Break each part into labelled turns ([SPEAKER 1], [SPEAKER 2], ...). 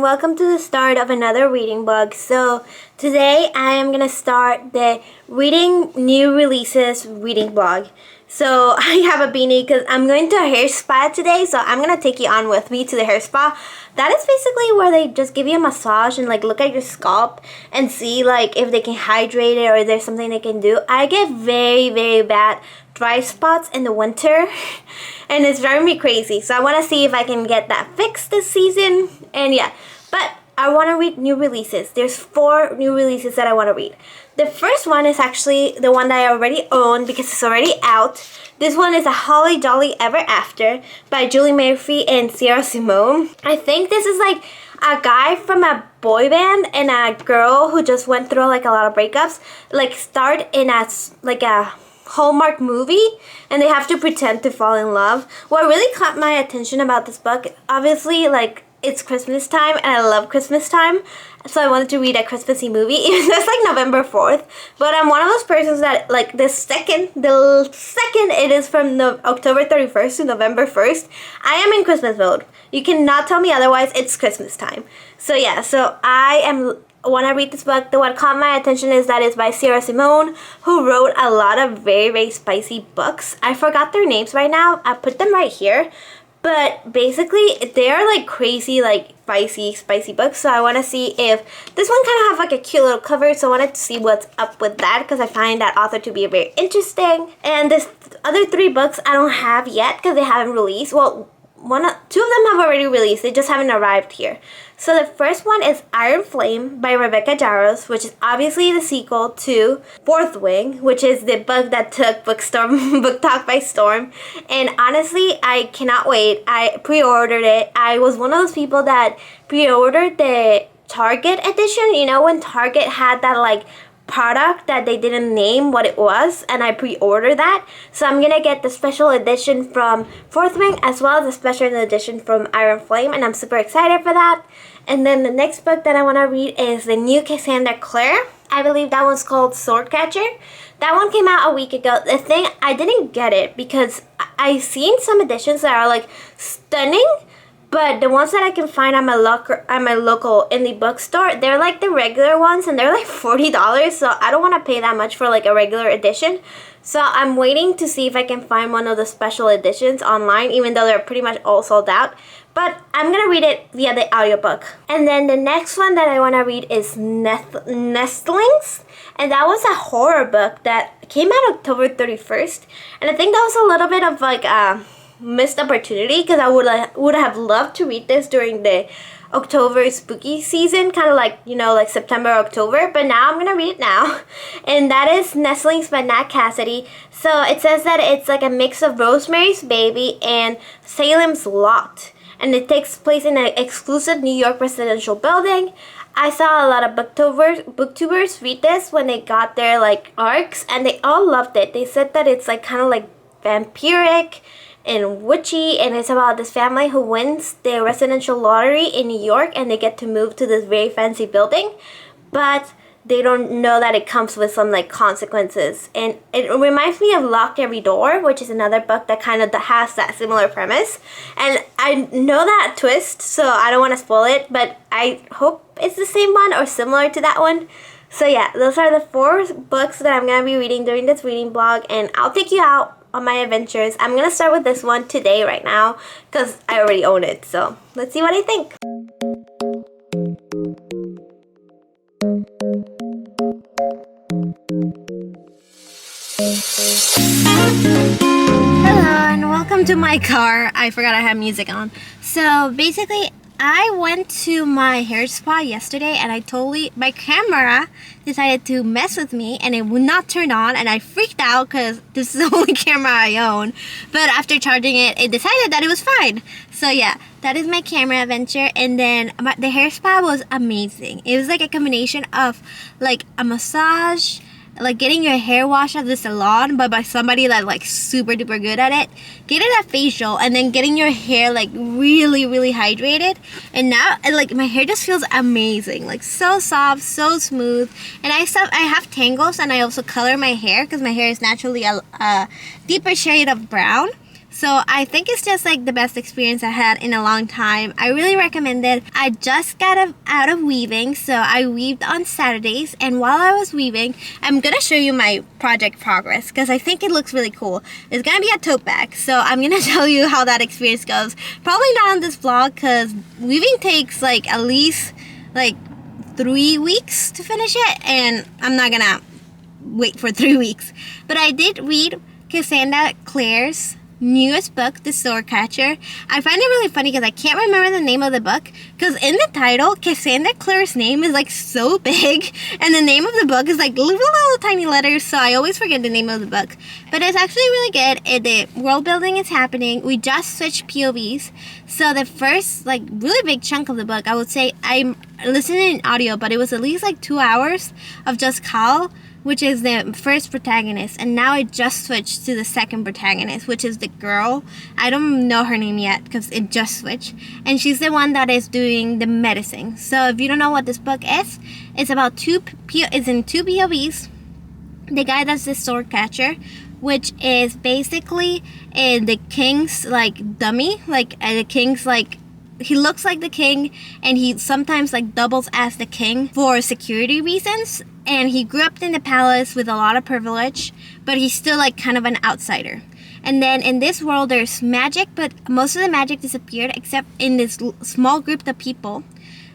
[SPEAKER 1] and welcome to the start of another reading blog. So today I am going to start the reading new releases reading blog. So I have a beanie because I'm going to a hair spa today, so I'm going to take you on with me to the hair spa. That is basically where they just give you a massage and like look at your scalp and see like if they can hydrate it or if there's something they can do. I get very bad dry spots in the winter and it's driving me crazy, so I want to see if I can get that fixed this season. And yeah, but I want to read new releases. There's 4 new releases that I want to read. The first one is actually the one that I already own because it's already out. This one is A Holly Jolly Ever After by Julie Murphy and Sierra Simone. I think this is like a guy from a boy band and a girl who just went through like a lot of breakups, like start in a Hallmark movie and they have to pretend to fall in love. What really caught my attention about this book, obviously like it's Christmas time and I love Christmas time, so I wanted to read a Christmassy movie even though it's like November 4th, but I'm one of those persons that like the second it is from October 31st to November 1st, I am in Christmas mode. You cannot tell me otherwise. It's Christmas time. So yeah, so I want to read this book. What caught my attention is that it's by Sierra Simone, who wrote a lot of very spicy books. I forgot their names right now. I put them right here. But basically, they're like crazy, like spicy books. So I want to see if this one kind of have like a cute little cover. So I wanted to see what's up with that because I find that author to be very interesting. And this other 3 books I don't have yet because they haven't released. Well, 2 of them have already released. They just haven't arrived here. So the first one is Iron Flame by Rebecca Yarros, which is obviously the sequel to Fourth Wing, which is the book that took Book Talk by storm. And honestly, I cannot wait. I pre-ordered it. I was one of those people that pre-ordered the Target edition. You know, when Target had that like product that they didn't name what it was, and I pre-ordered that. So I'm gonna get the special edition from Fourth Wing as well as the special edition from Iron Flame, and I'm super excited for that. And then the next book that I want to read is the new Cassandra Clare. I believe that one's called Swordcatcher. That one came out a week ago. The thing, I didn't get it because I've seen some editions that are like stunning, but the ones that I can find at my local indie bookstore, they're like the regular ones and they're like $40, so I don't want to pay that much for like a regular edition. So I'm waiting to see if I can find one of the special editions online, even though they're pretty much all sold out. But I'm going to read it via the audiobook. And then the next one that I want to read is Nestlings. And that was a horror book that came out October 31st. And I think that was a little bit of like a missed opportunity because I would have loved to read this during the October spooky season, kind of like, you know, like September, October, but now I'm gonna read it now. And that is Nestlings by Nat Cassidy. So it says that it's like a mix of Rosemary's Baby and Salem's Lot, and it takes place in an exclusive New York residential building. I saw a lot of booktubers read this when they got their like arcs, and they all loved it. They said that it's like kind of like vampiric and witchy, and it's about this family who wins the residential lottery in New York, and they get to move to this very fancy building, but they don't know that it comes with some like consequences. And it reminds me of Lock Every Door, which is another book that kind of has that similar premise, and I know that twist, so I don't want to spoil it, but I hope it's the same one or similar to that one. So yeah, those are the 4 books that I'm gonna be reading during this reading blog, and I'll take you out on my adventures. I'm gonna start with this one today right now because I already own it, so let's see what I think. Hello and welcome to my car. I forgot I had music on. So basically I went to my hair spa yesterday and my camera decided to mess with me and it would not turn on, and I freaked out because this is the only camera I own. But after charging it, it decided that it was fine. So yeah, that is my camera adventure. And then the hair spa was amazing. It was like a combination of like a massage, like getting your hair washed at the salon, but by somebody that's like super duper good at it, getting a facial, and then getting your hair like really hydrated. And now like my hair just feels amazing, like so soft, so smooth. And I have tangles, and I also color my hair because my hair is naturally a deeper shade of brown. So I think it's just like the best experience I had in a long time. I really recommend it. I just got out of weaving, so I weaved on Saturdays, and while I was weaving, I'm gonna show you my project progress because I think it looks really cool. It's gonna be a tote bag, so I'm gonna tell you how that experience goes. Probably not on this vlog because weaving takes like at least like 3 weeks to finish it, and I'm not gonna wait for 3 weeks. But I did read Cassandra Clare's newest book, The Sword Catcher. I find it really funny because I can't remember the name of the book because in the title, Cassandra Clare's name is like so big and the name of the book is like little tiny letters, so I always forget the name of the book. But it's actually really good. The world building is happening. We just switched POVs. So the first like really big chunk of the book, I would say I'm listening in audio, but it was at least like 2 hours of just Cal, which is the first protagonist, and now I just switched to the second protagonist, which is the girl. I don't know her name yet because it just switched, and she's the one that is doing the medicine. So if you don't know what this book is, it's about it's in two POVs. The guy that's the sword catcher, which is basically the king's like dummy, like the king's like. He looks like the king, and he sometimes like doubles as the king for security reasons. And he grew up in the palace with a lot of privilege, but he's still like kind of an outsider. And then in this world there's magic, but most of the magic disappeared except in this small group of people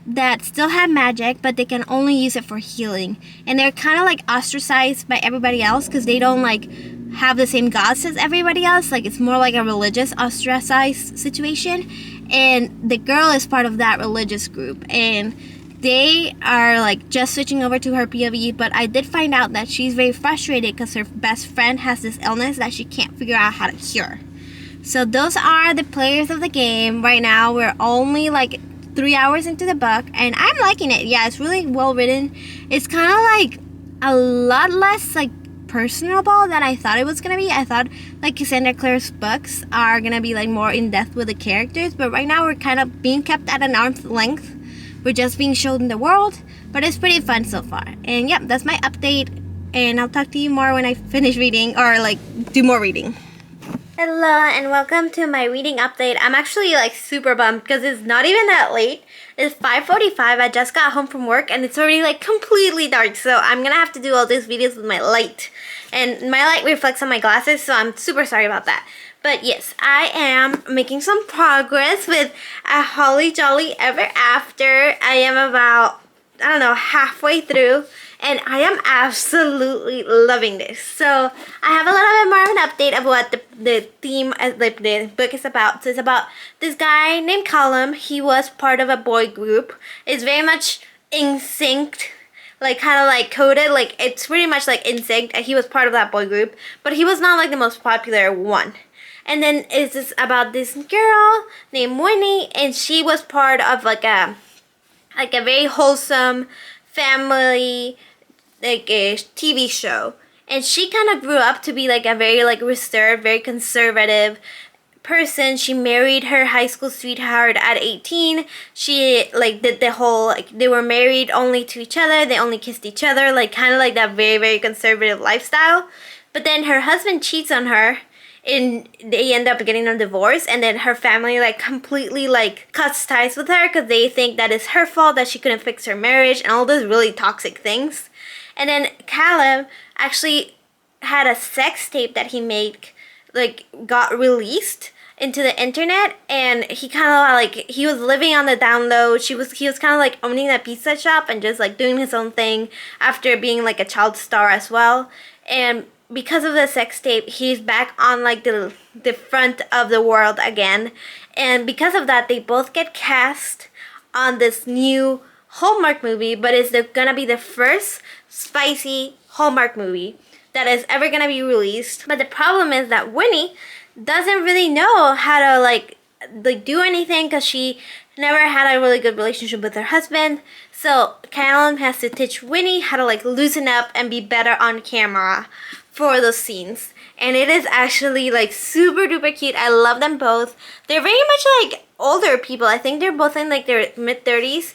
[SPEAKER 1] that still have magic, but they can only use it for healing. And they're kind of like ostracized by everybody else because they don't like have the same gods as everybody else. Like it's more like a religious ostracized situation. And the girl is part of that religious group, and they are like just switching over to her POV. But I did find out that she's very frustrated because her best friend has this illness that she can't figure out how to cure. So those are the players of the game. Right now we're only like 3 hours into the book, and I'm liking it. Yeah, it's really well written. It's kind of like a lot less like personable than I thought it was gonna be. I thought like Cassandra Clare's books are gonna be like more in depth with the characters, but right now we're kind of being kept at an arm's length. We're just being shown in the world, but it's pretty fun so far. And yeah, that's my update, and I'll talk to you more when I finish reading or like do more reading. Hello and welcome to my reading update. I'm actually like super bummed because it's not even that late. It's 5:45. I just got home from work and it's already like completely dark. So I'm gonna have to do all these videos with my light. And my light reflects on my glasses, so I'm super sorry about that. But yes, I am making some progress with A Holly Jolly Ever After. I am about, I don't know, halfway through. And I am absolutely loving this. So I have a little bit more of an update of what the theme of the book is about. So it's about this guy named Callum. He was part of a boy group. It's very much in sync, like kind of like coded. Like it's pretty much like in sync. And he was part of that boy group, but he was not like the most popular one. And then it's just about this girl named Winnie, and she was part of like a very wholesome family, like a TV show. And she kind of grew up to be like a very like reserved, very conservative person. She married her high school sweetheart at 18. She like did the whole like they were married only to each other, they only kissed each other, like kind of like that very, very conservative lifestyle. But then her husband cheats on her, and they end up getting a divorce, and then her family like completely like cuts ties with her because they think that it's her fault that she couldn't fix her marriage and all those really toxic things. And then Callum actually had a sex tape that he made, like got released into the internet, and he kind of like he was living on the down low. He was kind of like owning a pizza shop and just like doing his own thing after being like a child star as well. And because of the sex tape, he's back on like the front of the world again. And because of that, they both get cast on this new Hallmark movie, but it's gonna be the first spicy Hallmark movie that is ever gonna be released. But the problem is that Winnie doesn't really know how to like do anything because she never had a really good relationship with her husband. So Callum has to teach Winnie how to like loosen up and be better on camera for those scenes. And it is actually like super duper cute. I love them both. They're very much like older people. I think they're both in like their mid-30s,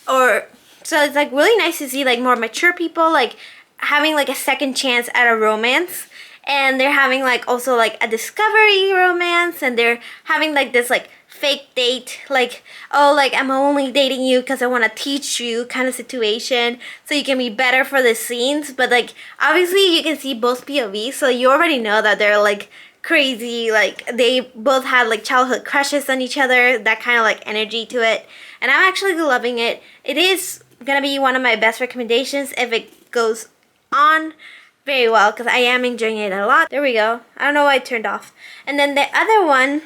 [SPEAKER 1] or so it's like really nice to see like more mature people like having like a second chance at a romance. and they're having like also like a discovery romance, and they're having like this like fake date, like, oh, like I'm only dating you because I want to teach you kind of situation so you can be better for the scenes. But like obviously you can see both POVs, so you already know that they're like crazy, like they both had like childhood crushes on each other, that kind of like energy to it, and I'm actually loving it. It is gonna be one of my best recommendations if it goes on very well, because I am enjoying it a lot. There we go. I don't know why it turned off. And then the other one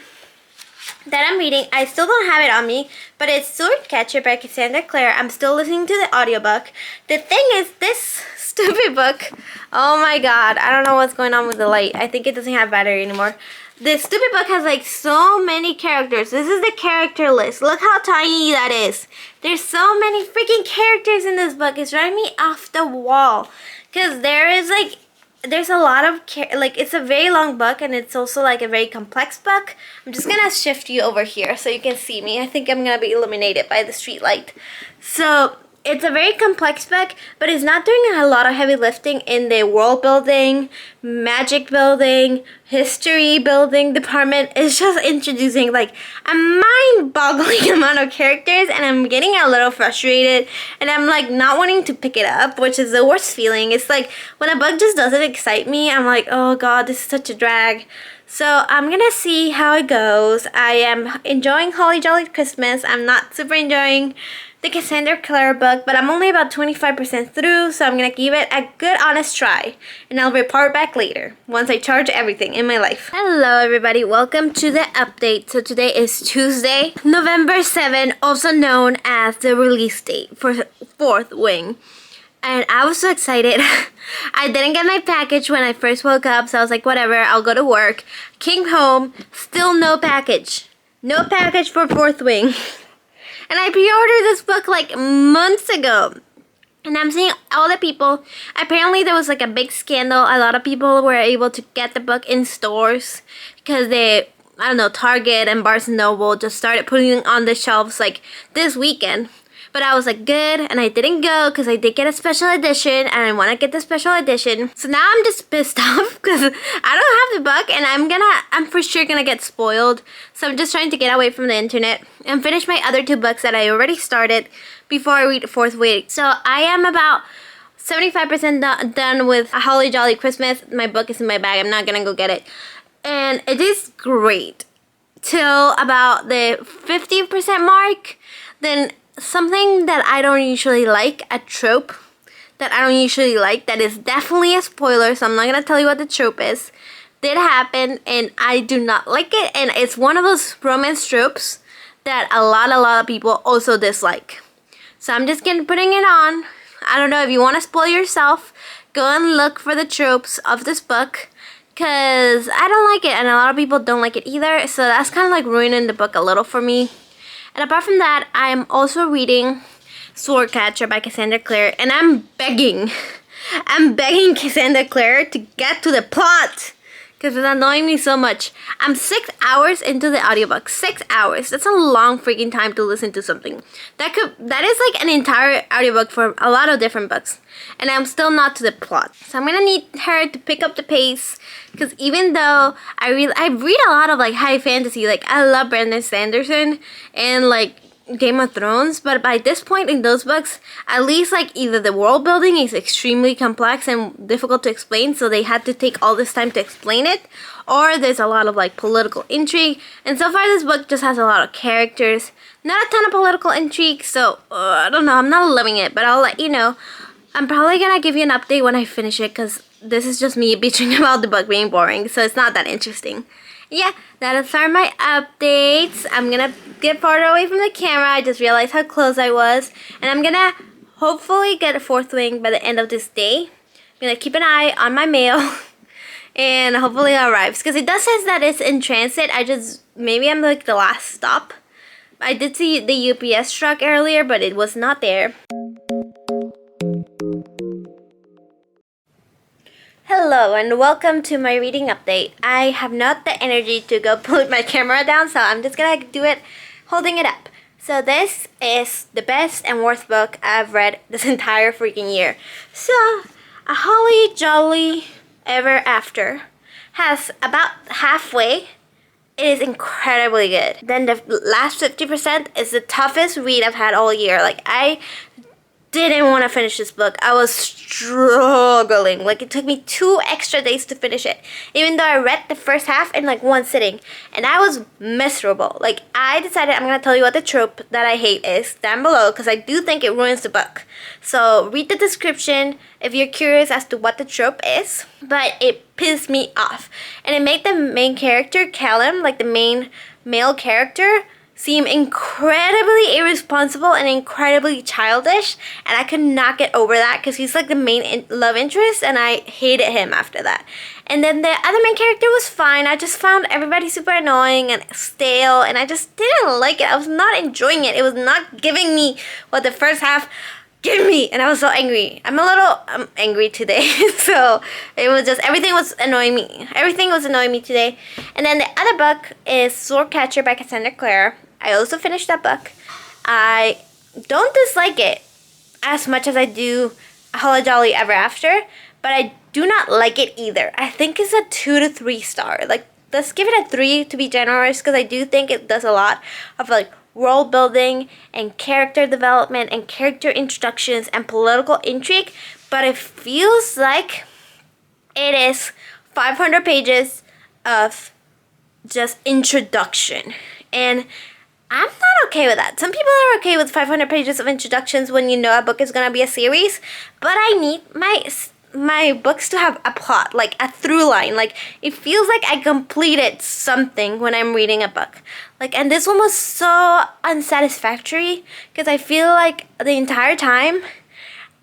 [SPEAKER 1] that I'm reading, I still don't have it on me, but it's Swordcatcher by Cassandra Clare. I'm still listening to the audiobook. The thing is, this stupid book, oh my god, I don't know what's going on with the light. I think it doesn't have battery anymore. This stupid book has like so many characters. This is the character list. Look how tiny that is. There's so many freaking characters in this book. It's driving me off the wall. Because there's a lot of, like, it's a very long book, and it's also like a very complex book. I'm just gonna shift you over here so you can see me. I think I'm gonna be illuminated by the street light. So it's a very complex book, but it's not doing a lot of heavy lifting in the world building, magic building, history building department. It's just introducing like a mind-boggling amount of characters, and I'm getting a little frustrated, and I'm like not wanting to pick it up, which is the worst feeling. It's like when a book just doesn't excite me, I'm like, oh god, this is such a drag. So I'm gonna see how it goes. I am enjoying Holly Jolly Christmas. I'm not super enjoying the Cassandra Clare book, but I'm only about 25% through, so I'm gonna give it a good honest try, and I'll report back later once I charge everything in my life. Hello everybody, welcome to the update. So today is Tuesday, November 7, also known as the release date for Fourth Wing. And I was so excited. I didn't get my package when I first woke up, so I was like, whatever, I'll go to work. Came home, still no package. No package for Fourth Wing. And I pre-ordered this book like months ago. And I'm seeing all the people. Apparently there was like a big scandal. A lot of people were able to get the book in stores because they, I don't know, Target and Barnes & Noble just started putting it on the shelves like this weekend. But I was like, good, and I didn't go because I did get a special edition, and I want to get the special edition. So now I'm just pissed off because I don't have the book, and I'm for sure gonna get spoiled. So I'm just trying to get away from the internet and finish my other two books that I already started before I read Fourth Wing. So I am about 75% done with A Holly Jolly Christmas. My book is in my bag. I'm not gonna go get it. And it is great till about the 50% mark. Then something that I don't usually like, a trope that I don't usually like, that is definitely a spoiler, so I'm not going to tell you what the trope is, did happen, and I do not like it, and it's one of those romance tropes that a lot of people also dislike. So I'm just putting it on. I don't know, if you want to spoil yourself, go and look for the tropes of this book, because I don't like it, and a lot of people don't like it either, so that's kind of like ruining the book a little for me. And apart from that, I'm also reading Swordcatcher by Cassandra Clare, and I'm begging Cassandra Clare to get to the plot because it's annoying me so much. I'm 6 hours into the audiobook. 6 hours. That's a long freaking time to listen to something. That is like an entire audiobook for a lot of different books. And I'm still not to the plot. So I'm gonna need her to pick up the pace, because even though I read a lot of like high fantasy, like I love Brandon Sanderson and like Game of Thrones, but by this point in those books, at least like either the world building is extremely complex and difficult to explain, so they had to take all this time to explain it, or there's a lot of like political intrigue. And so far this book just has a lot of characters, not a ton of political intrigue, so I don't know, I'm not loving it, but I'll let you know. I'm probably gonna give you an update when I finish it, because this is just me bitching about the book being boring, so it's not that interesting. Yeah, that are my updates. I'm gonna get farther away from the camera. I just realized how close I was. And I'm gonna hopefully get a Fourth Wing by the end of this day. I'm gonna keep an eye on my mail. And hopefully it arrives. Because it does say that it's in transit. Maybe I'm like the last stop. I did see the UPS truck earlier, but it was not there. Hello and welcome to my reading update. I have not the energy to go put my camera down, so I'm just gonna do it holding it up. So this is the best and worst book I've read this entire freaking year. So, A Holly Jolly Ever After has about halfway. It is incredibly good. Then the last 50% is the toughest read I've had all year. Like, I didn't want to finish this book. I was struggling. Like, it took me 2 extra days to finish it, even though I read the first half in like 1 sitting, and I was miserable. Like, I decided I'm gonna tell you what the trope that I hate is down below, because I do think it ruins the book. So read the description if you're curious as to what the trope is. But it pissed me off, and it made the main character, Callum, like the main male character, seem incredibly irresponsible and incredibly childish, and I could not get over that because he's like the main love interest, and I hated him after that. And then the other main character was fine. I just found everybody super annoying and stale, and I just didn't like it. I was not enjoying it. It was not giving me what the first half gave me, and I was so angry. I'm a little angry today. So it was just, everything was annoying me. Everything was annoying me today. And then the other book is Swordcatcher by Cassandra Clare. I also finished that book. I don't dislike it as much as I do Holly Jolly Ever After, but I do not like it either. I think it's a 2 to 3 star. Like, let's give it a 3 to be generous, because I do think it does a lot of like world building and character development and character introductions and political intrigue, but it feels like it is 500 pages of just introduction, and I'm not okay with that. Some people are okay with 500 pages of introductions when you know a book is gonna be a series, but I need my books to have a plot, like a through line. Like, it feels like I completed something when I'm reading a book. Like, and this one was so unsatisfactory because I feel like the entire time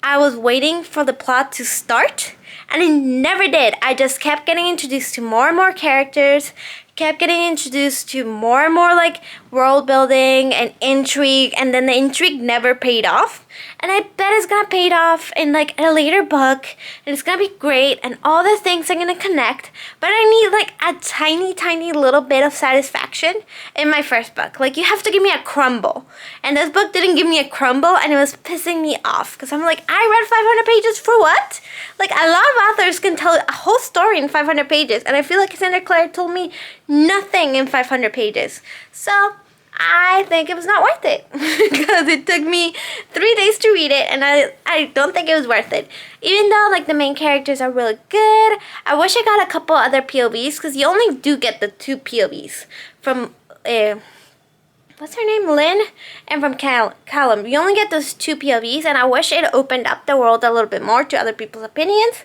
[SPEAKER 1] I was waiting for the plot to start, and it never did. I just kept getting introduced to more and more characters, kept getting introduced to more and more like world building and intrigue, and then the intrigue never paid off. And I bet it's gonna pay off in like a later book, and it's gonna be great, and all the things are gonna connect. But I need like a tiny little bit of satisfaction in my first book. Like, you have to give me a crumble, and this book didn't give me a crumble, and it was pissing me off because I'm like, I read 500 pages for what? Like, a lot of authors can tell a whole story in 500 pages, and I feel like Cassandra Clare told me nothing in 500 pages. So I think it was not worth it because it took me 3 days to read it, and I don't think it was worth it. Even though like the main characters are really good, I wish I got a couple other POVs, because you only do get the 2 POVs from what's her name, Lynn, and from Callum. You only get those 2 POVs, and I wish it opened up the world a little bit more to other people's opinions.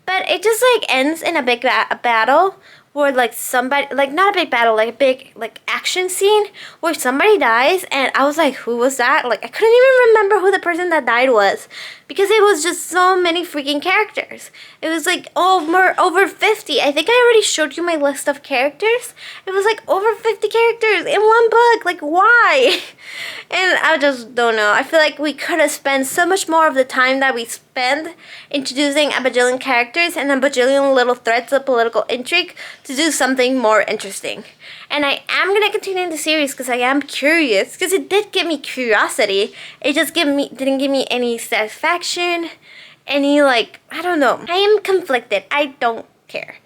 [SPEAKER 1] But it just like ends in a big battle where like somebody, like not a big battle, like a big like action scene where somebody dies, and I was like, who was that? Like, I couldn't even remember who the person that died was, because it was just so many freaking characters. It was like over 50. I think I already showed you my list of characters. It was like over 50 characters in one book. Like, why? And I just don't know. I feel like we could have spent so much more of the time that we spend introducing a bajillion characters and a bajillion little threads of political intrigue to do something more interesting. And I am going to continue the series because I am curious, because it did give me curiosity. It just didn't give me any satisfaction, any like, I don't know. I am conflicted. I don't care.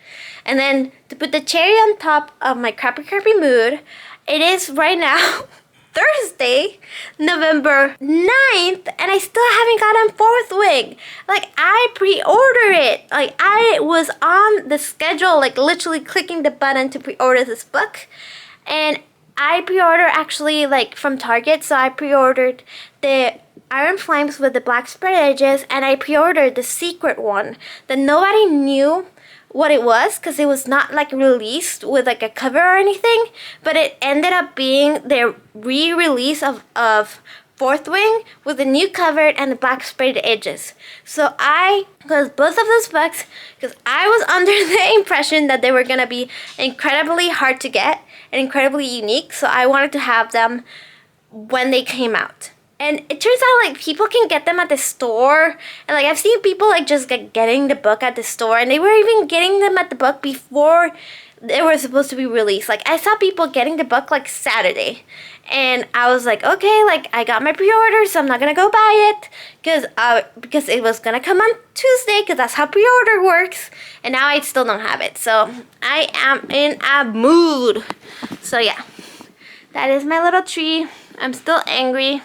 [SPEAKER 1] And then to put the cherry on top of my crappy mood, it is right now Thursday, November 9th, and I still haven't gotten Fourth Wing. Like, I pre-ordered it. Like, I was on the schedule, like literally clicking the button to pre-order this book. And I pre-ordered actually like from Target, so I pre-ordered the Iron Flames with the black spread edges, and I pre-ordered the secret one that nobody knew what it was because it was not like released with like a cover or anything, but it ended up being their re-release of Fourth Wing with the new cover and the black sprayed edges. So I got both of those books because I was under the impression that they were gonna be incredibly hard to get and incredibly unique, so I wanted to have them when they came out. And it turns out like people can get them at the store, and like I've seen people like just getting the book at the store, and they were even getting them at the book before they were supposed to be released. Like, I saw people getting the book like Saturday, and I was like, okay, like, I got my pre-order, so I'm not gonna go buy it because it was gonna come on Tuesday, because that's how pre-order works, and now I still don't have it. So I am in a mood. So yeah, that is my little tree. I'm still angry,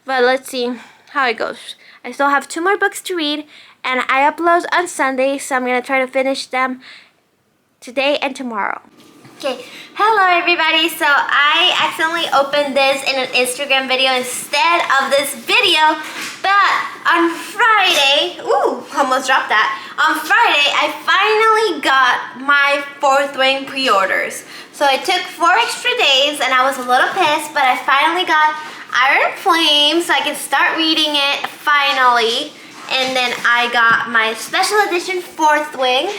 [SPEAKER 1] but let's see how it goes. I still have 2 more books to read, and I upload on Sunday, so I'm gonna try to finish them today and tomorrow. Okay, hello everybody. So I accidentally opened this in an Instagram video instead of this video, but on Friday, almost dropped that. On Friday, I finally got my 4th Wing pre-orders. So it took 4 extra days and I was a little pissed, but I finally got Iron Flame so I can start reading it finally. And then I got my special edition 4th Wing.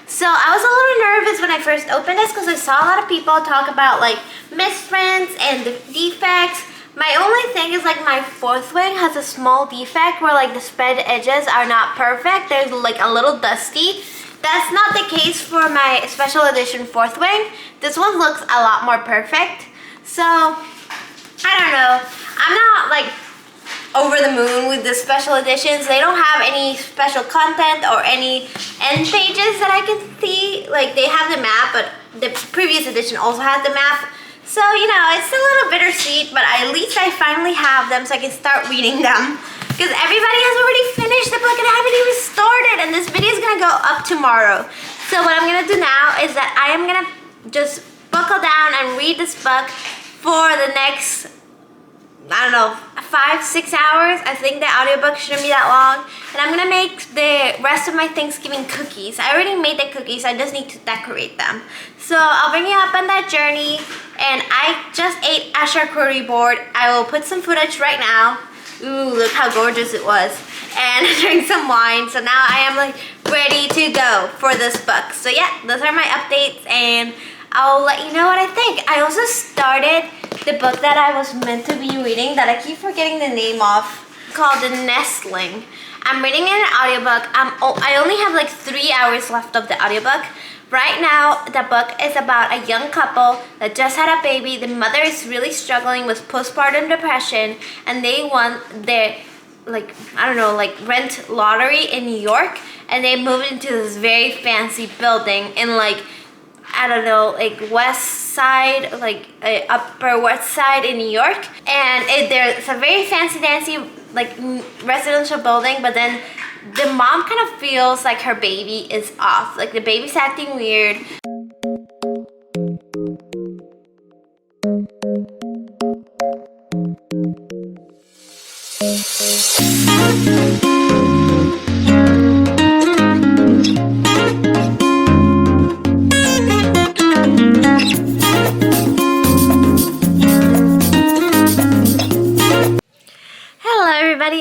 [SPEAKER 1] So I was a little nervous when I first opened this because I saw a lot of people talk about like misprints and the defects. My only thing is like my 4th Wing has a small defect where like the spread edges are not perfect. There's like a little dusty. That's not the case for my special edition 4th Wing. This one looks a lot more perfect. So I don't know. I'm not like over the moon with the special editions. They don't have any special content or any end pages that I can see. Like, they have the map, but the previous edition also had the map. So, you know, it's a little bittersweet, but at least I finally have them so I can start reading them. Because everybody has already finished the book and I haven't even started, and this video is gonna go up tomorrow. So what I'm gonna do now is that I am gonna just buckle down and read this book for the next, I don't know, 5-6 hours. I think the audiobook shouldn't be that long. And I'm gonna make the rest of my Thanksgiving cookies. I already made the cookies, I just need to decorate them. So I'll bring you up on that journey. And I just ate a charcuterie board. I will put some footage right now. Ooh, look how gorgeous it was. And drink some wine. So now I am like ready to go for this book. So yeah, those are my updates, and I'll let you know what I think. I also started the book that I was meant to be reading that I keep forgetting the name of, called The Nestling. I'm reading an audiobook. I only have like 3 hours left of the audiobook. Right now, the book is about a young couple that just had a baby. The mother is really struggling with postpartum depression, and they won their, like, I don't know, like rent lottery in New York, and they moved into this very fancy building in like, I don't know, like west side, like upper west side in New York. And it's a very fancy like residential building, but then the mom kind of feels like her baby is off. Like the baby's acting weird.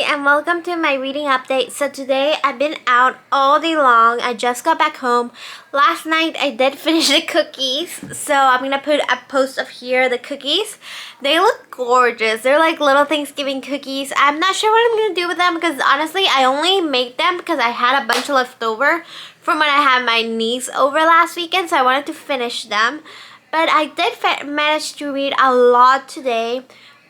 [SPEAKER 1] And welcome to my reading update. So today I've been out all day long. I just got back home. Last night I did finish the cookies. So I'm going to put a post of here, the cookies. They look gorgeous. They're like little Thanksgiving cookies. I'm not sure what I'm going to do with them because honestly I only made them because I had a bunch left over from when I had my niece over last weekend. So I wanted to finish them. But I did manage to read a lot today.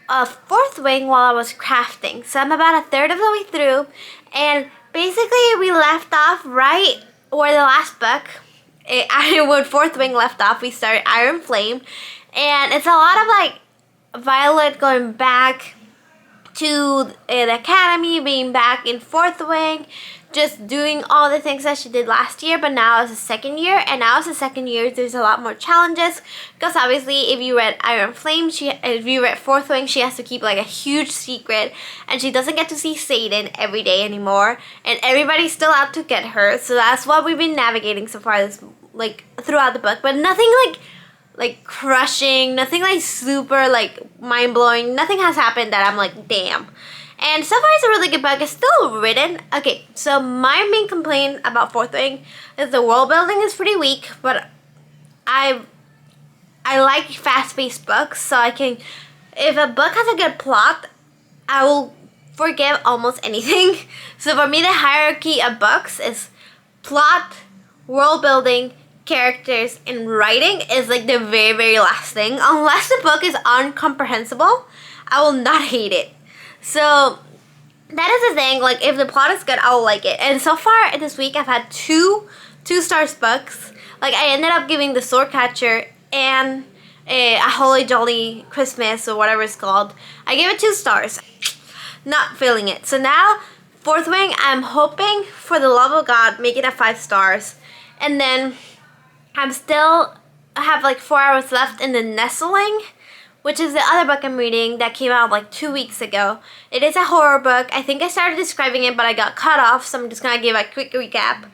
[SPEAKER 1] 4th Wing while I was crafting. So I'm about a third of the way through, and basically we left off right where the last book, when 4th Wing left off, we started Iron Flame, and it's a lot of like Violet going back to the academy, being back in 4th Wing, just doing all the things that she did last year, but now it's a second year, and now it's a second year, there's a lot more challenges, because obviously if you read Iron Flame, if you read 4th Wing, she has to keep like a huge secret, and she doesn't get to see Satan every day anymore, and everybody's still out to get her, so that's what we've been navigating so far this, like, throughout the book, but nothing like crushing, nothing like super like mind-blowing, nothing has happened that I'm like, damn. And so far it's a really good book. It's still written. Okay, so my main complaint about 4th Wing is the world building is pretty weak, but I like fast-paced books, so I can, if a book has a good plot, I will forgive almost anything. So for me, the hierarchy of books is plot, world building, characters in writing is like the very, very last thing. Unless the book is incomprehensible, I will not hate it. So that is the thing. Like, if the plot is good, I will like it. And so far this week, I've had two stars books. Like, I ended up giving The Sword Catcher and a Holy Jolly Christmas, or whatever it's called. I gave it 2 stars. Not feeling it. So now, Fourth Wing, I'm hoping, for the love of God, make it a 5 stars. And then I have like 4 hours left in The Nestling, which is the other book I'm reading that came out like 2 weeks ago. It is a horror book. I think I started describing it, but I got cut off, so I'm just gonna give a quick recap.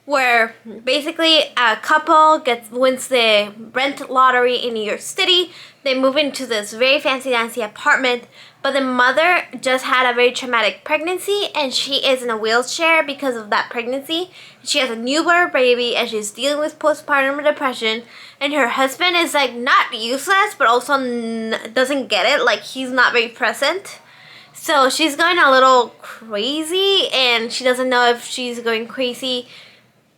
[SPEAKER 1] Where basically a couple wins the rent lottery in New York City. They move into this very fancy apartment, but the mother just had a very traumatic pregnancy, and she is in a wheelchair because of that pregnancy. She has a newborn baby, and she's dealing with postpartum depression, and her husband is like not useless, but also doesn't get it. Like, he's not very present. So she's going a little crazy, and she doesn't know if she's going crazy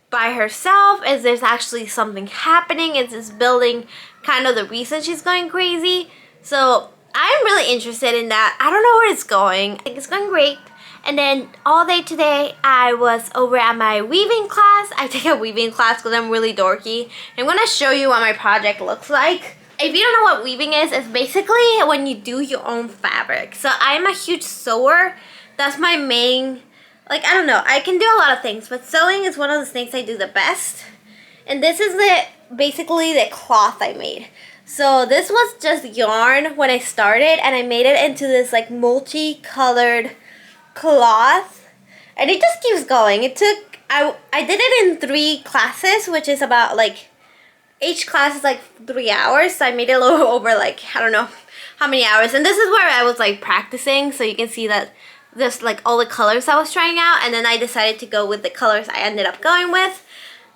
[SPEAKER 1] by herself. Is there's actually something happening? Is this building kind of the reason she's going crazy? So I'm really interested in that. I don't know where it's going. I think it's going great. And then all day today, I was over at my weaving class. I take a weaving class because I'm really dorky. I'm going to show you what my project looks like. If you don't know what weaving is, it's basically when you do your own fabric. So I'm a huge sewer. That's my main... Like, I don't know, I can do a lot of things, but sewing is one of the things I do the best. And this is basically the cloth I made. So this was just yarn when I started, and I made it into this like multicolored cloth. And it just keeps going. I did it in 3 classes, which is about like, each class is like 3 hours. So I made it a little over like, I don't know how many hours. And this is where I was like practicing, so you can see that just like all the colors I was trying out, and then I decided to go with the colors I ended up going with.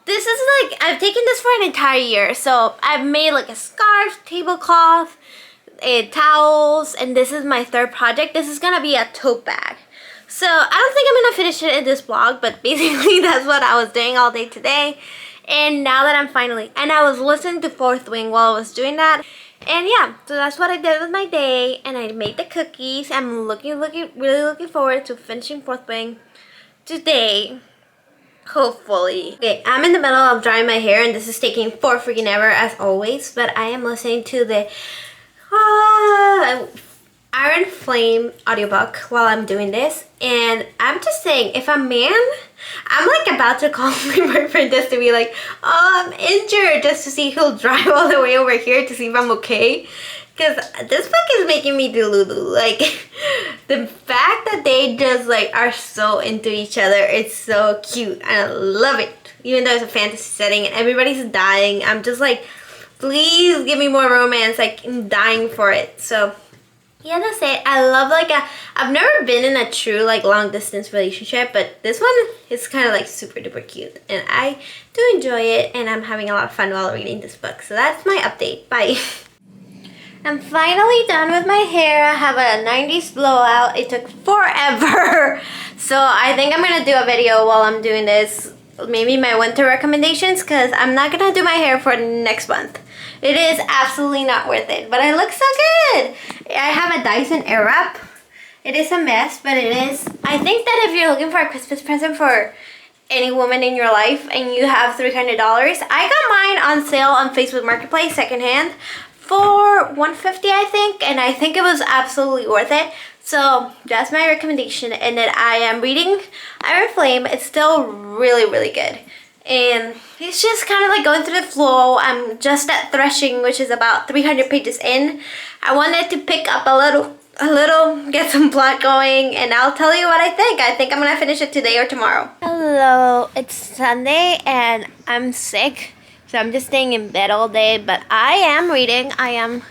[SPEAKER 1] This is like, I've taken this for an entire year, so I've made like a scarf, tablecloth, towels, and this is my 3rd project. This is gonna be a tote bag. So I don't think I'm gonna finish it in this vlog, but basically that's what I was doing all day today. And now that and I was listening to Fourth Wing while I was doing that. And yeah, so that's what I did with my day, and I made the cookies. I'm really looking forward to finishing Fourth Wing today, hopefully. Okay, I'm in the middle of drying my hair, and this is taking for freaking ever as always, but I am listening to the Iron Flame audiobook while I'm doing this. And I'm just saying, if a man, I'm like about to call my boyfriend just to be like, oh, I'm injured, just to see he'll drive all the way over here to see if I'm okay. Because this book is making me delulu. Like, the fact that they just like are so into each other, it's so cute. I love it. Even though it's a fantasy setting and everybody's dying, I'm just like, please give me more romance. Like, I'm dying for it. So yeah, that's it. I love like I've never been in a true like long distance relationship, but this one is kind of like super duper cute, and I do enjoy it, and I'm having a lot of fun while reading this book. So that's my update. Bye. I'm finally done with my hair. I have a 90s blowout. It took forever. So I think I'm gonna do a video while I'm doing this. Maybe my winter recommendations, because I'm not gonna do my hair for next month. It is absolutely not worth it, but I look so good. I have a Dyson Airwrap. It is a mess, but it is. I think that if you're looking for a Christmas present for any woman in your life and you have $300, I got mine on sale on Facebook Marketplace secondhand for $150, I think, and I think it was absolutely worth it. So that's my recommendation. And then I am reading Iron Flame. It's still really good. And it's just kind of like going through the flow. I'm just at Threshing, which is about 300 pages in. I wanted to pick up a little, get some plot going, and I'll tell you what I think. I think I'm gonna finish it today or tomorrow. Hello, it's Sunday and I'm sick, so I'm just staying in bed all day, but I am reading. I am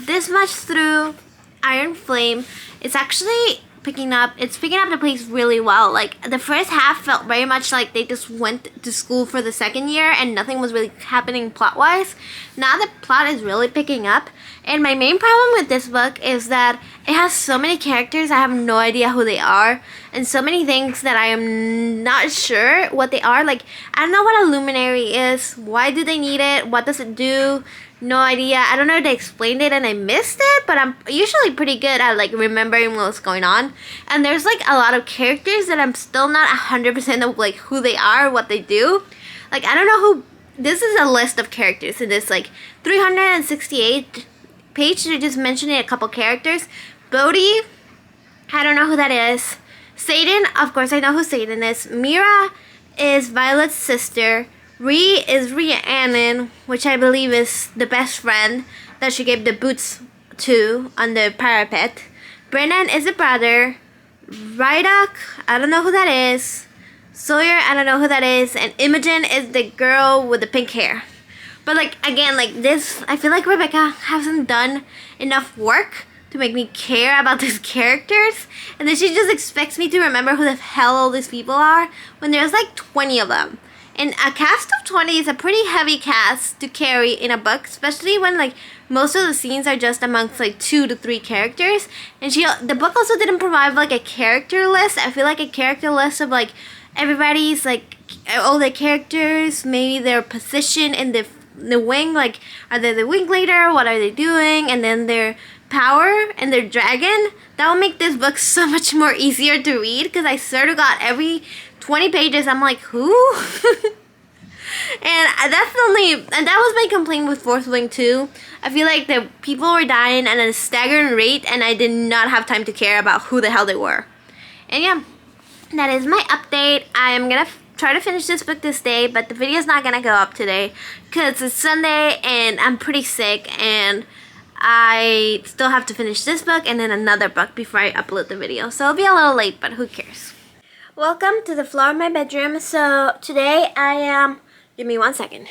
[SPEAKER 1] this much through Iron Flame. It's actually picking up. It's picking up the pace really well. Like the first half felt very much like they just went to school for the second year and nothing was really happening plot wise. Now the plot is really picking up. And my main problem with this book is that it has so many characters I have no idea who they are, and so many things that I am not sure what they are. Like, I don't know what a luminary is. Why do they need it? What does it do? No idea. I don't know if they explained it and I missed it, but I'm usually pretty good at like remembering what's going on. And there's like a lot of characters that I'm still not 100% of like who they are, what they do. Like, I don't know who. This is a list of characters in this like 368 page. They're just mentioning a couple characters. Bodhi, I don't know who that is. Satan, of course I know who Satan is. Mira is Violet's sister. Ree is Rhiannon, which I believe is the best friend that she gave the boots to on the parapet. Brennan is a brother. Rydok, I don't know who that is. Sawyer, I don't know who that is. And Imogen is the girl with the pink hair. But like, again, like this, I feel like Rebecca hasn't done enough work to make me care about these characters. And then she just expects me to remember who the hell all these people are when there's like 20 of them. And a cast of 20 is a pretty heavy cast to carry in a book, especially when like most of the scenes are just amongst like 2 to 3 characters. And the book also didn't provide like a character list. I feel like a character list of like everybody's like all the characters, maybe their position in the wing, like are they the wing leader, what are they doing, and then their power and their dragon. That will make this book so much more easier to read, because I swear to God, every 20 pages I'm like, who? And that was my complaint with Fourth Wing too. I feel like the people were dying at a staggering rate and I did not have time to care about who the hell they were. And yeah, that is my update. I am gonna try to finish this book this day, but the video is not gonna go up today because it's Sunday and I'm pretty sick and I still have to finish this book and then another book before I upload the video. So it'll be a little late, but who cares? Welcome to the floor of my bedroom. So today I am, give me 1 second.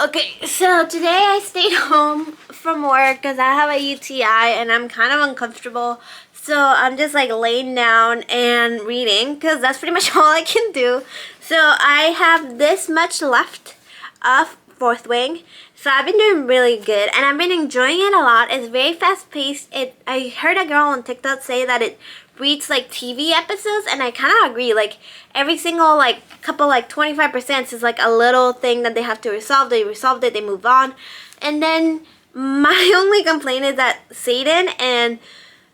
[SPEAKER 1] Okay, so today I stayed home from work because I have a UTI and I'm kind of uncomfortable. So I'm just like laying down and reading because that's pretty much all I can do. So I have this much left of Fourth Wing. So I've been doing really good and I've been enjoying it a lot. It's very fast paced. I heard a girl on TikTok say that it reads like TV episodes, and I kind of agree. Like every single like couple, like 25% is like a little thing that they have to resolve. They resolved it, they move on. And then my only complaint is that Satan and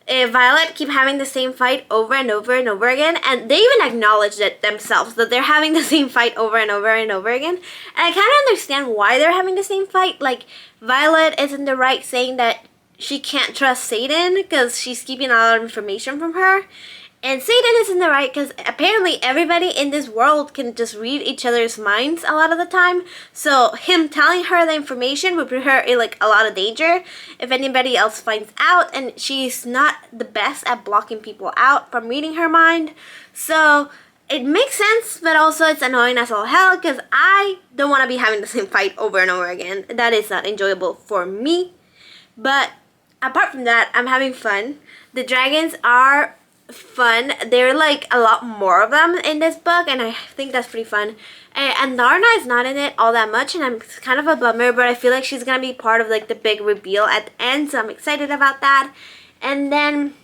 [SPEAKER 1] Violet keep having the same fight over and over and over again, and they even acknowledge it themselves that they're having the same fight over and over and over again. And I kind of understand why they're having the same fight. Like Violet is in the right saying that she can't trust Satan because she's keeping a lot of information from her, and Satan is in the right because apparently everybody in this world can just read each other's minds a lot of the time. So him telling her the information would put her in like a lot of danger if anybody else finds out, and she's not the best at blocking people out from reading her mind. So it makes sense, but also it's annoying as all hell because I don't want to be having the same fight over and over again. That is not enjoyable for me. But apart from that, I'm having fun. The dragons are fun. There are like a lot more of them in this book, and I think that's pretty fun. And Narna is not in it all that much, and I'm kind of a bummer, but I feel like she's gonna be part of like the big reveal at the end, so I'm excited about that. And then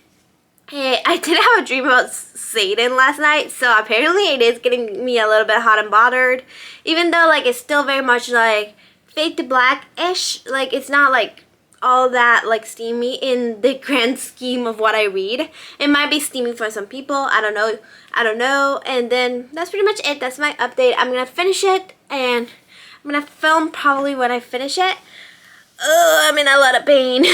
[SPEAKER 1] I did have a dream about Satan last night, so apparently it is getting me a little bit hot and bothered, even though like it's still very much like fade to black-ish. Like it's not like all that like steamy in the grand scheme of what I read. It might be steamy for some people, I don't know. And then that's pretty much it. That's my update. I'm gonna finish it and I'm gonna film probably when I finish it. I'm in a lot of pain.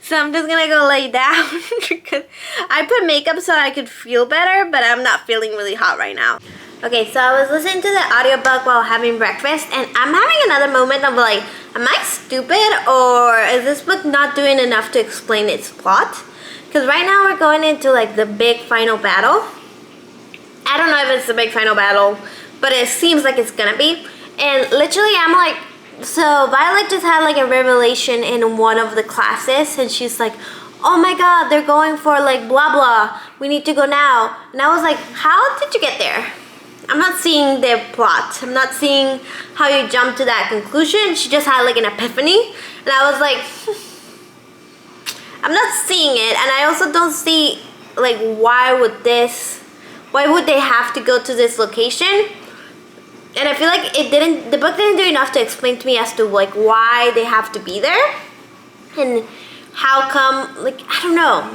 [SPEAKER 1] So I'm just gonna go lay down because I put makeup so I could feel better, but I'm not feeling really hot right now. Okay, so I was listening to the audiobook while having breakfast, and I'm having another moment of like, am I stupid, or is this book not doing enough to explain its plot? Because right now we're going into like the big final battle. I don't know if it's the big final battle, but it seems like it's gonna be. And literally I'm like, so Violet just had like a revelation in one of the classes, and she's like, oh my god, they're going for like blah blah, we need to go now. And I was like, how did you get there? I'm not seeing the plot. I'm not seeing how you jumped to that conclusion. She just had like an epiphany. And I was like, I'm not seeing it. And I also don't see like why would they have to go to this location? And I feel like the book didn't do enough to explain to me as to like why they have to be there. And how come, like, I don't know.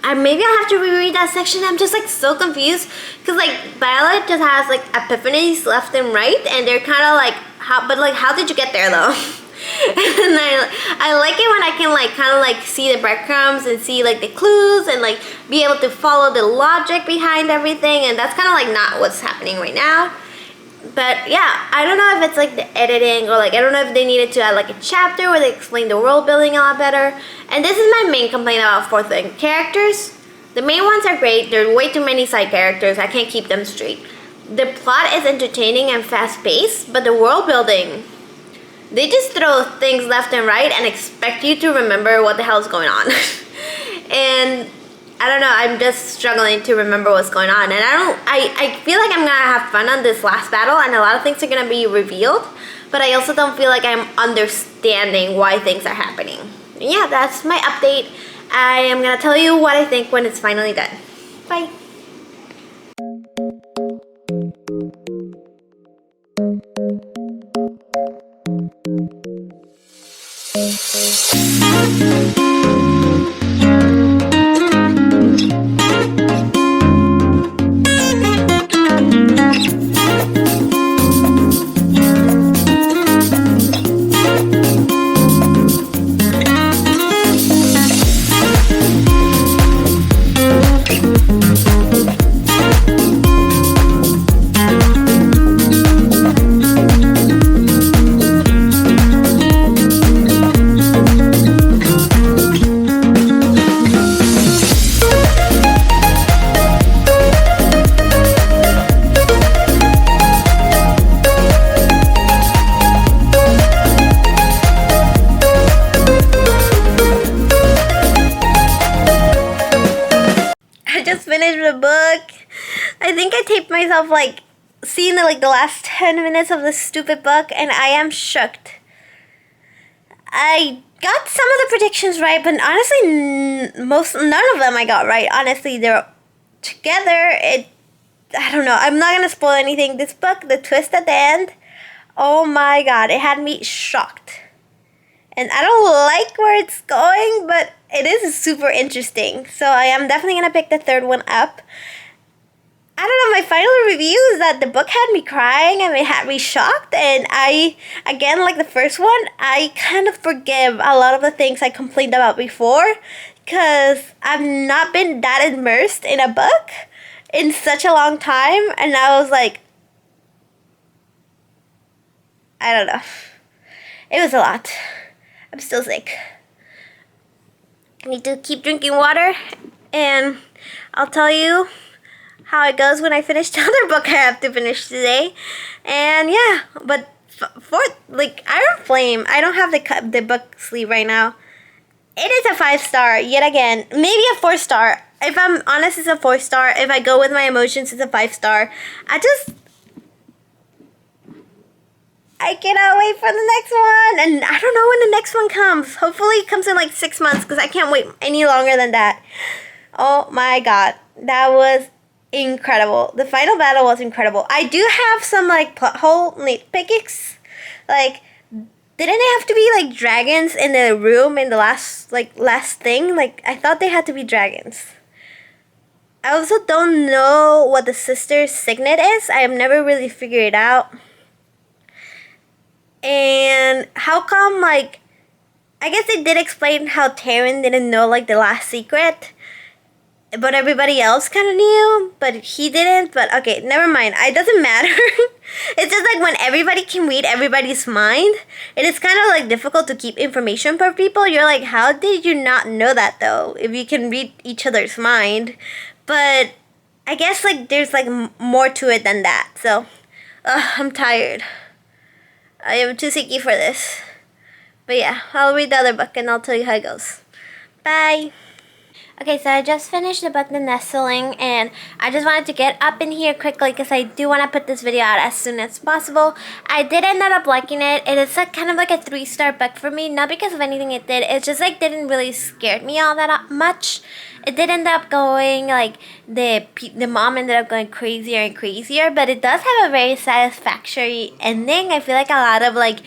[SPEAKER 1] Maybe I'll have to reread that section. I'm just like so confused. Because like Violet just has like epiphanies left and right. And they're kind of like, how did you get there though? And I like it when I can like kind of like see the breadcrumbs and see like the clues and like be able to follow the logic behind everything. And that's kind of like not what's happening right now. But yeah, I don't know if it's like the editing or like I don't know if they needed to add like a chapter where they explain the world building a lot better. And this is my main complaint about Fourth Wing. Characters, the main ones are great. There are way too many side characters. I can't keep them straight. The plot is entertaining and fast paced, but the world building, they just throw things left and right and expect you to remember what the hell is going on. And I don't know, I'm just struggling to remember what's going on. And I feel like I'm gonna have fun on this last battle and a lot of things are gonna be revealed, but I also don't feel like I'm understanding why things are happening. And yeah, that's my update. I am gonna tell you what I think when it's finally done. Bye. Finished the book. I think I taped myself like seeing the last 10 minutes of this stupid book and I am shocked. I got some of the predictions right, but honestly none of them I got right. Honestly, they're together. I don't know. I'm not gonna spoil anything. This book, the twist at the end, oh my god, it had me shocked. And I don't like where it's going, but it is super interesting. So I am definitely going to pick the third one up. I don't know, my final review is that the book had me crying and it had me shocked. And again, like the first one, I kind of forgive a lot of the things I complained about before. Because I've not been that immersed in a book in such a long time. And I was like, I don't know. It was a lot. I'm still sick. I need to keep drinking water, and I'll tell you how it goes when I finish the other book I have to finish today. And yeah, but for like Iron Flame, I don't have the book sleeve right now. It is a 5-star yet again, maybe a 4-star. If I'm honest, it's a 4-star. If I go with my emotions, it's a 5-star. I cannot wait for the next one. And I don't know when the next one comes. Hopefully it comes in like 6 months because I can't wait any longer than that. Oh my god. That was incredible. The final battle was incredible. I do have some like plot hole nitpicks. Like, didn't it have to be like dragons in the room in the last thing? Like, I thought they had to be dragons. I also don't know what the sister's signet is. I have never really figured it out. And how come, like, I guess they did explain how Taryn didn't know, like, the last secret, but everybody else kind of knew, but he didn't. But okay, never mind. It doesn't matter. It's just like when everybody can read everybody's mind, it is kind of like difficult to keep information for people. You're like, how did you not know that though, if you can read each other's mind? But I guess like there's like more to it than that. So I'm tired. I am too sicky for this. But yeah, I'll read the other book and I'll tell you how it goes. Bye. Okay, so I just finished the book The Nestling, and I just wanted to get up in here quickly because I do want to put this video out as soon as possible. I did end up liking it. It is like kind of like a 3-star book for me, not because of anything it did. It just like didn't really scare me all that much. It did end up going like the mom ended up going crazier and crazier, but it does have a very satisfactory ending. I feel like a lot of like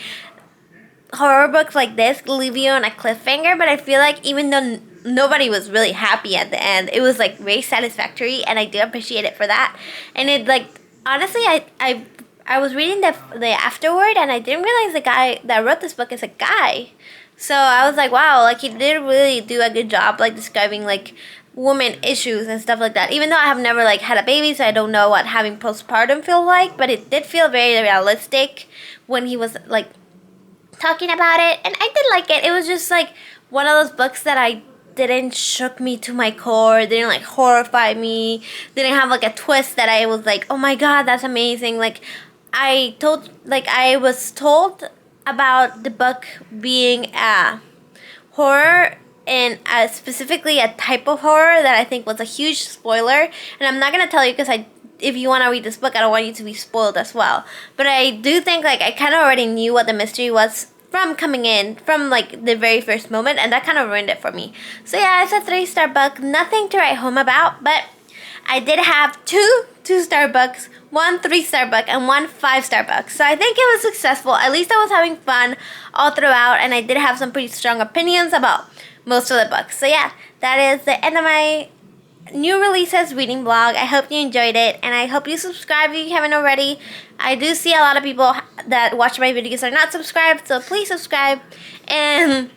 [SPEAKER 1] horror books like this leave you on a cliffhanger, but I feel like even though nobody was really happy at the end, it was like very satisfactory, and I do appreciate it for that. And it like honestly, I was reading the afterword, and I didn't realize the guy that wrote this book is a guy. So I was like, wow, like he did really do a good job like describing like woman issues and stuff like that. Even though I have never like had a baby, so I don't know what having postpartum feel like, but it did feel very realistic when he was like talking about it, and I did like it. It was just like one of those books that I didn't shook me to my core, didn't like horrify me, didn't have like a twist that I was like, oh my god, that's amazing. Like I was told about the book being a horror, and specifically a type of horror that I think was a huge spoiler, and I'm not gonna tell you because if you want to read this book, I don't want you to be spoiled as well. But I do think like I kind of already knew what the mystery was from coming in, from like the very first moment, and that kind of ruined it for me. So yeah, it's a 3-star book, nothing to write home about, but I did have 2 2-star books, 1 3-star book, and 1 5-star book. So I think it was successful. At least I was having fun all throughout, and I did have some pretty strong opinions about most of the books. So yeah, that is the end of my new releases reading blog. I hope you enjoyed it, and I hope you subscribe if you haven't already. I do see a lot of people that watch my videos are not subscribed, so please subscribe, and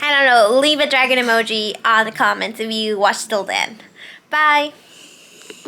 [SPEAKER 1] I don't know, leave a dragon emoji on the comments if you watched till then. Bye.